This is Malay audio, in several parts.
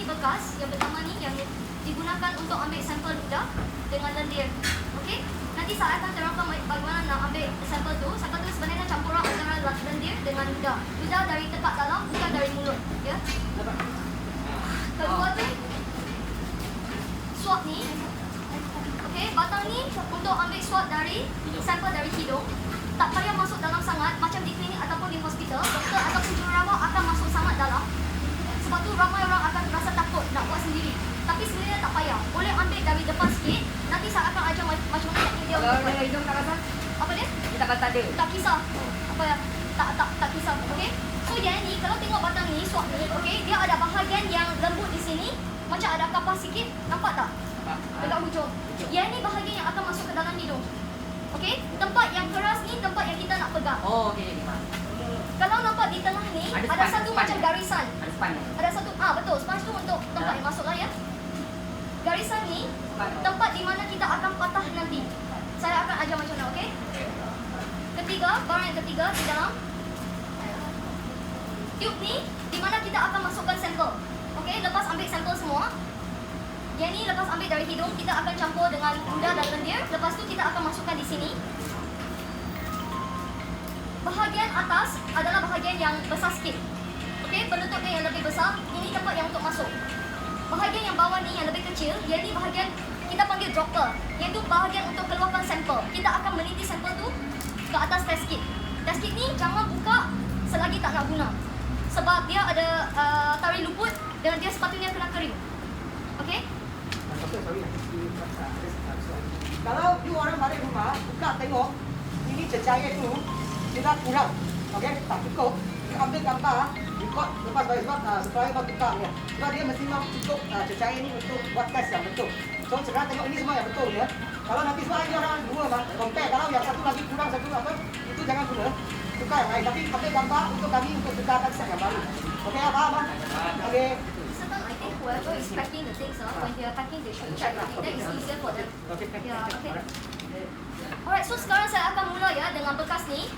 ni bekas yang pertama ni yang digunakan untuk ambil sampel ludah dengan lendir. Okey. Nanti saya akan terangkan bagaimana nak ambil sampel tu. Sampel tu sebenarnya campuran antara lendir dengan ludah. Ludah dari tekak dalam, ludah dari mulut, ya. Kedua tu swab ni. Okey, batang ni untuk ambil swab dari sampel dari hidung. Tak payah masuk dalam sangat macam di klinik ataupun di hospital. Doktor ataupun jururawat akan masuk sangat dalam. Sebab tu ramai orang akan rasa takut nak buat sendiri. Tapi sebenarnya tak payah. Boleh ambil dari depan sikit. Nanti saya akan ajar macam mana teknik dia. Kalau dengan hidung tak rasa? Apa dia? Kita kata ada. Tak kisah. Apa ya? Tak kisah. Okey. So yang ni kalau tengok batang ni, swab ni, okey, dia ada bahagian yang lembut di sini, macam ada kapas sikit. Nampak tak? Dekat hujung. Yang ni bahagian yang akan masuk ke dalam hidung. Okey, tempat yang keras ni tempat yang kita nak pegang. Oh, okey. Kalau nampak di tengah ni ada satu macam garisan. Ada span. Ada satu betul, sponge tu untuk tempat yang masuk lah ya. Garisan ni tempat di mana kita akan patah nanti. Saya akan ajar macam mana, okey? Ketiga, barang yang ketiga di dalam tube ni di mana kita akan masukkan sampel. Okey, lepas ambil sampel semua. Yang ni lepas ambil dari hidung, kita akan campur dengan ludah dan lendir. Lepas tu kita akan masukkan di sini. Bahagian atas adalah bahagian yang besar sikit. Okey, penutupnya yang lebih besar. Ini tempat yang untuk masuk. Bahagian yang bawah ni yang lebih kecil, yang ni bahagian kita panggil dropper. Iaitu bahagian untuk keluarkan sampel. Kita akan meniti sampel tu ke atas test kit. Test kit ni jangan buka selagi tak nak guna. Sebab dia ada tari luput dan dia sepatutnya kena kering. Okey? Kalau you orang balik rumah, buka tengok ini cecair tu sudah kurang. Okey, tak cukup. You ambil gambar, record lepas balik sebab supaya kau tukar dia. Sebab dia mesti mau cukup cecair ni untuk buat test yang betul. So sekarang tengok ini semua yang betul ya. Kalau nanti sebab ini orang dua compare, kalau yang satu lagi kurang satu apa, itu jangan guna. Tukar yang lain. Tapi ambil gambar untuk kami untuk tukarkan set yang baru. Okey, faham? Okey. I think whoever is packing the things, when they are packing, they should check. That is easier for them. Yeah, okay. Alright, so sekarang saya akan mula ya dengan bekas ni.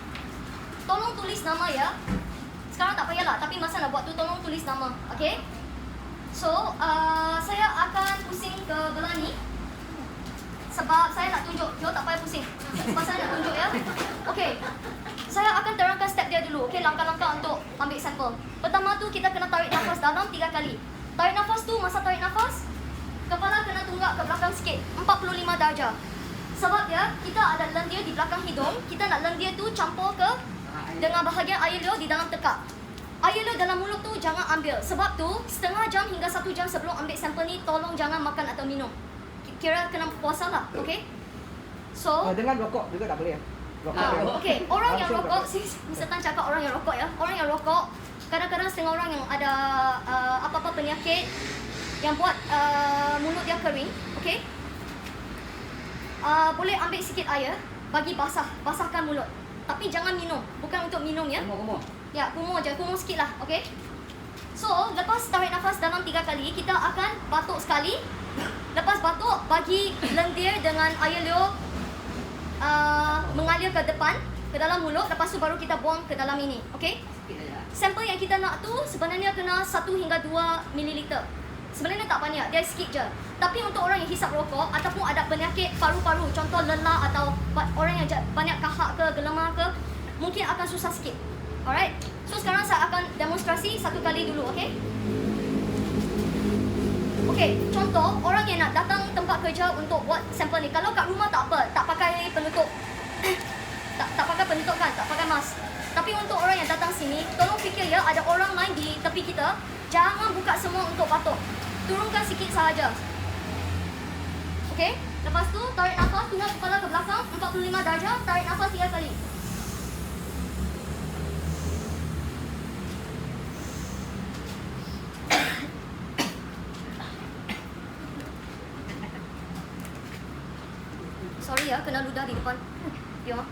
Tolong tulis nama ya. Sekarang tak payahlah, tapi masa nak buat tu tolong tulis nama, okay? So, saya akan pusing ke belah ni. Sebab saya nak tunjuk, Joe tak payah pusing. Sebab saya nak tunjuk ya. Okay. Saya akan terangkan step dia dulu, okay? Langkah-langkah untuk ambil sampel. Pertama tu kita kena tarik nafas dalam 3 kali. Tarik nafas tu, masa tarik nafas, kepala kena tunggak ke belakang sikit, 45 darjah. Sebab ya, kita ada lendir di belakang hidung, kita nak lendir tu campur ke dengan bahagian air liur di dalam tekak. Air liur dalam mulut tu jangan ambil. Sebab tu, setengah jam hingga 1 jam sebelum ambil sampel ni, tolong jangan makan atau minum. Kira kena puasa lah, okay? So, Dengan rokok juga tak boleh ya? Okey, orang yang rokok, Mr. Tan cakap orang yang rokok ya. Orang yang rokok, kadang-kadang setengah orang yang ada apa-apa penyakit yang buat mulut dia kering, okey. Boleh ambil sikit air, bagi basahkan mulut. Tapi jangan minum, bukan untuk minum ya. Kumur. Ya, kumur je, kumur sikit lah, okey. So, lepas tarik nafas dalam 3 kali, kita akan batuk sekali. Lepas batuk, bagi lendir dengan air liur mengalir ke depan, ke dalam mulut. Lepas tu baru kita buang ke dalam ini, okey? Sampel yang kita nak tu sebenarnya kena 1 hingga 2 ml. Sebenarnya tak banyak, dia sikit je. Tapi untuk orang yang hisap rokok ataupun ada penyakit paru-paru, contoh lelah atau orang yang banyak kahak ke, gelemar ke, mungkin akan susah sikit. Alright? So sekarang saya akan demonstrasi 1 kali dulu, okey? Okey, contoh orang yang nak datang tempat kerja untuk buat sampel ni. Kalau kat rumah tak apa, tak pakai penutup. tak pakai penutup kan, tak pakai mask. Tapi untuk orang yang datang sini, tolong fikir ya, ada orang lain di tepi kita. Jangan buka semua untuk batuk. Turunkan sikit sahaja. Okey, lepas tu tarik nafas, tunggu kepala ke belakang 45 darjah, tarik nafas 3 kali. Sorry ya, kena ludah di depan. Ya.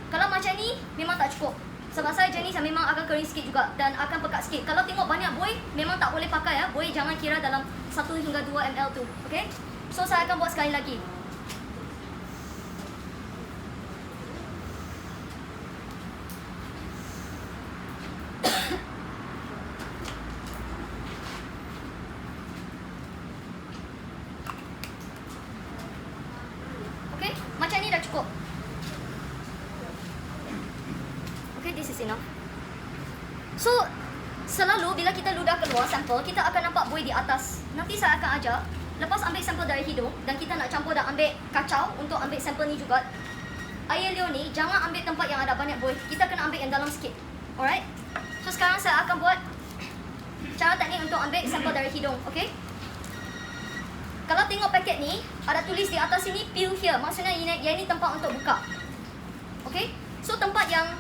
Kalau macam ni, memang tak cukup. Sebab saya jenis yang memang akan kering sikit juga dan akan pekat sikit. Kalau tengok banyak buih, memang tak boleh pakai ya. Buih jangan kira dalam 1 hingga 2 ml tu. Okay? So, saya akan buat sekali lagi. bila kita ludah keluar sampel, kita akan nampak buih di atas. Nanti saya akan ajar, lepas ambil sampel dari hidung dan kita nak campur dan ambil kacau untuk ambil sampel ni juga. Air liur ni jangan ambil tempat yang ada banyak buih. Kita kena ambil yang dalam sikit. Alright? So sekarang saya akan buat cara teknik untuk ambil sampel dari hidung, okey? Kalau tengok paket ni, ada tulis di atas sini peel here. Maksudnya ini tempat untuk buka. Okey? So tempat yang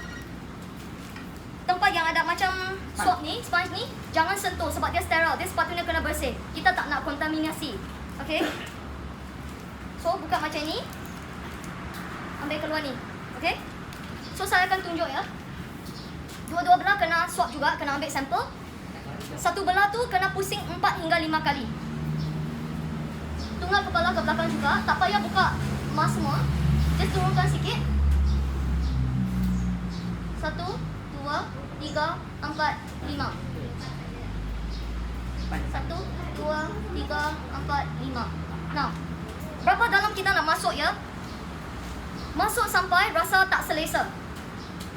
ada macam swab ni, sponge ni, jangan sentuh sebab dia sterile. Dia sepatutnya kena bersih. Kita tak nak kontaminasi. Okey? So buka macam ni. Ambil keluar ni. Okey? So saya akan tunjuk ya. Dua-dua belah kena swab juga, kena ambil sampel. Satu belah tu kena pusing 4 hingga 5 kali. Tunggal kepala ke belakang juga. Tak payah buka emas semua. Just turunkan sikit. 1, 2, 3, 4, 5. 1, 2, 3, 4, 5. Nah, berapa dalam kita nak masuk ya? Masuk sampai rasa tak selesa.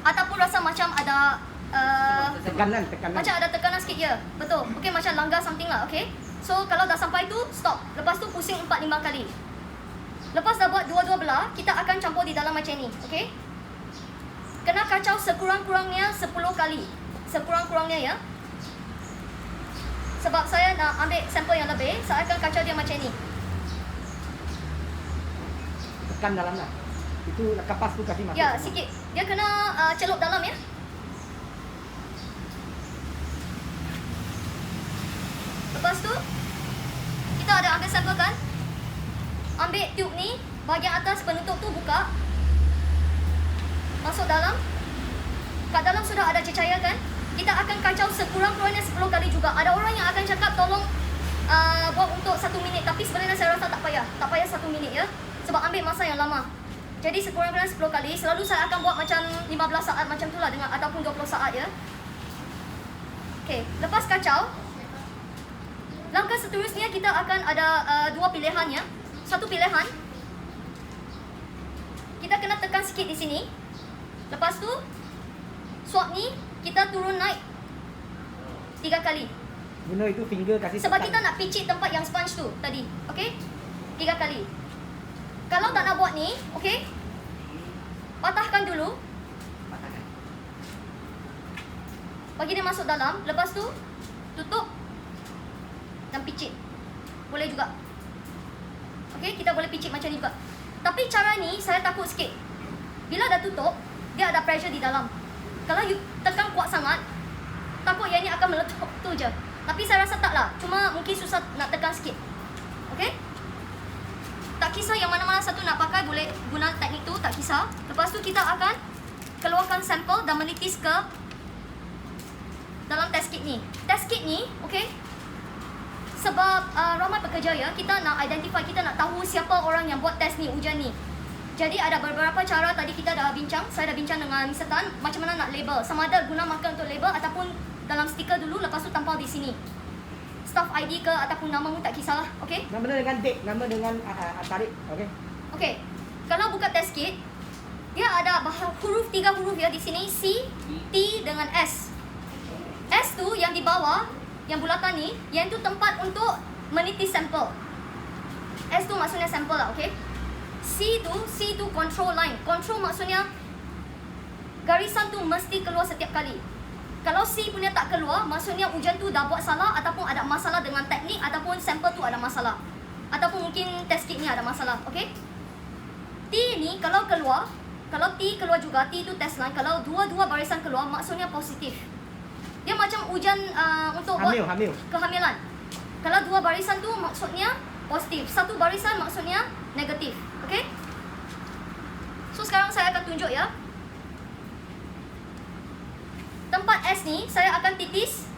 Ataupun rasa macam ada tekanan. Macam ada tekanan sikit ya. Betul. Okey, macam langgar something lah. Okey. So kalau dah sampai tu, stop. Lepas tu pusing 4-5 kali. Lepas dah buat dua-dua belah, kita akan campur di dalam macam ni. Okey. Kena kacau sekurang-kurangnya 10 kali. Sekurang-kurangnya ya. Sebab saya nak ambil sampel yang lebih, saya akan kacau dia macam ni. Tekan dalam lah. Itu kapas tu kasih masuk. Ya, sikit. Dia kena celup dalam ya. Lepas tu, kita ada ambil sampel kan. Ambil tube ni, bahagian atas penutup tu buka. Masuk dalam. Kat dalam sudah ada cecair kan. Kita akan kacau sekurang-kurangnya 10 kali juga. Ada orang yang akan cakap tolong buat untuk 1 minit. Tapi sebenarnya saya rasa tak payah. Tak payah 1 minit ya. Sebab ambil masa yang lama. Jadi sekurang-kurangnya 10 kali. Selalu saya akan buat macam 15 saat macam tu lah. Ataupun 20 saat ya. Okay, lepas kacau. Langkah seterusnya kita akan ada 2 pilihan ya. Satu pilihan, kita kena tekan sikit di sini. Lepas tu, swab ni kita turun naik 3 kali. Guna itu finger kasih Sebab tekan. kita nak picit tempat yang sponge tu tadi. Okey? 3 kali. Kalau tak nak buat ni, okey? Patahkan dulu. Bagi dia masuk dalam. Lepas tu, tutup. Dan picit. Boleh juga. Okey, kita boleh picit macam ni juga. Tapi cara ni saya takut sikit. Bila dah tutup, dia ada pressure di dalam. Kalau you tekan kuat sangat, takut yang ni akan meletup tu je. Tapi saya rasa taklah. Cuma mungkin susah nak tekan sikit. Okey? Tak kisah yang mana-mana satu nak pakai, boleh guna teknik tu, tak kisah. Lepas tu kita akan keluarkan sampel dan menitis ke dalam test kit ni. Test kit ni, okey? Sebab ramai pekerja ya, kita nak identify, kita nak tahu siapa orang yang buat test ni, ujian ni. Jadi ada beberapa cara tadi kita dah bincang. Saya dah bincang dengan Mr. Tan macam mana nak label. Sama ada guna marker untuk label ataupun dalam stiker dulu, lepas tu tampal di sini. Staff ID ke ataupun nama pun tak kisahlah. Okey? Nama dengan date, nama dengan tarikh. Okey. Okey. Kalau buka test kit, dia ada huruf 3 huruf ya di sini, C, T dengan S. S tu yang di bawah, yang bulatan ni, yang tu tempat untuk menitis sampel. S tu maksudnya sampel lah, okey? C tu control line. Control maksudnya garisan tu mesti keluar setiap kali. Kalau C punya tak keluar, maksudnya ujian tu dah buat salah ataupun ada masalah dengan teknik ataupun sampel tu ada masalah. Ataupun mungkin test kit ni ada masalah, okey? T ni kalau keluar, kalau T keluar juga, T tu test line. Kalau dua-dua barisan keluar, maksudnya positif. Dia macam ujian untuk buat kehamilan. Kalau 2 barisan tu maksudnya positif. 1 barisan maksudnya negatif. Okey? So sekarang saya akan tunjuk ya. Tempat S ni saya akan titis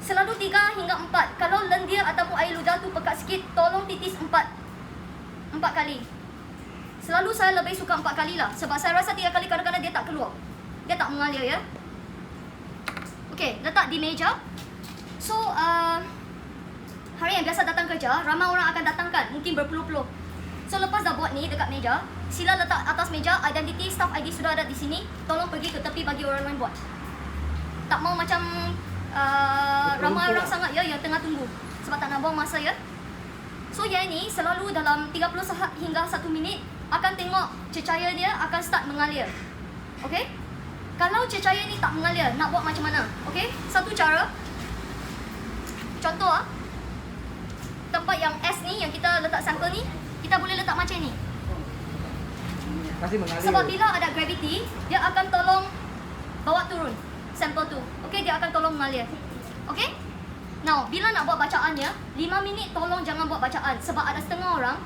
selalu 3 hingga 4. Kalau lendir ataupun air ludah tu pekat sikit, tolong titis 4 kali. Selalu saya lebih suka 4 kali lah. Sebab saya rasa 3 kali kadang-kadang dia tak keluar. Dia tak mengalir ya. Okey, letak di meja. So, hari yang biasa datang kerja, ramai orang akan datangkan, mungkin berpuluh-puluh. So, lepas dah buat ni dekat meja, sila letak atas meja, identity, staff ID sudah ada di sini. Tolong pergi ke tepi bagi orang lain buat. Tak mau macam ramai orang sangat ya yang tengah tunggu sebab tak nak buang masa ya. So yang ni selalu dalam 30 saat hingga 1 minit akan tengok cecair dia akan start mengalir. Okey? Kalau cecair ni tak mengalir, nak buat macam mana? Okey? Satu cara. Contoh tempat yang S ni yang kita letak sampel ni, kita boleh letak macam ni. Masih mengalir. Sebab bila ada gravity, dia akan tolong bawa turun sampel tu. Okey, dia akan tolong mengalir. Okey? Now, bila nak buat bacaannya, 5 minit tolong jangan buat bacaan sebab ada setengah orang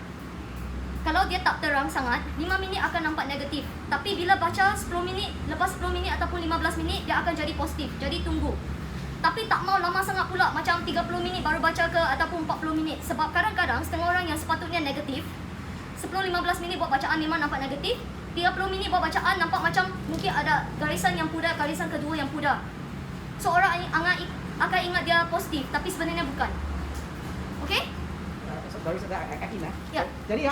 kalau dia tak terang sangat, 5 minit akan nampak negatif. Tapi bila baca 10 minit, lepas 10 minit ataupun 15 minit, dia akan jadi positif. Jadi tunggu. Tapi tak mau lama sangat pula, macam 30 minit baru baca ke ataupun 40 minit. Sebab kadang-kadang setengah orang yang sepatutnya negatif, 10-15 minit buat bacaan memang nampak negatif, 30 minit buat bacaan nampak macam mungkin ada garisan yang pudar, garisan kedua yang pudar. So orang akan ingat dia positif, tapi sebenarnya bukan. Okey? Baru saya yakin Ya. Jadi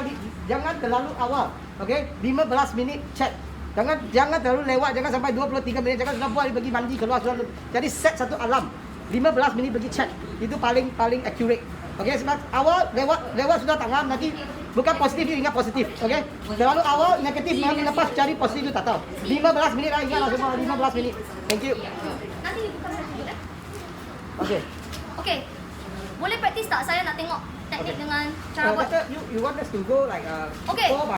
jangan terlalu awal. Okey? 15 minit check. Jangan terlalu lewat, jangan sampai 23 minit, jangan sudah buat pergi mandi keluar sudah. Jadi set satu alarm. 15 minit pergi check. Itu paling accurate. Okey, sebab awal lewat sudah tangan nanti bukan positif you ingat positif. Okey? Terlalu awal negatif nanti lepas cari positif you tak tahu. 15 minit lah ingatlah semua 15 minit. Thank you. Nanti buka satu ya. Okey. Okey. Boleh praktis tak? Saya nak tengok teknik dengan cara buat. You want us to go like Okay. 4 by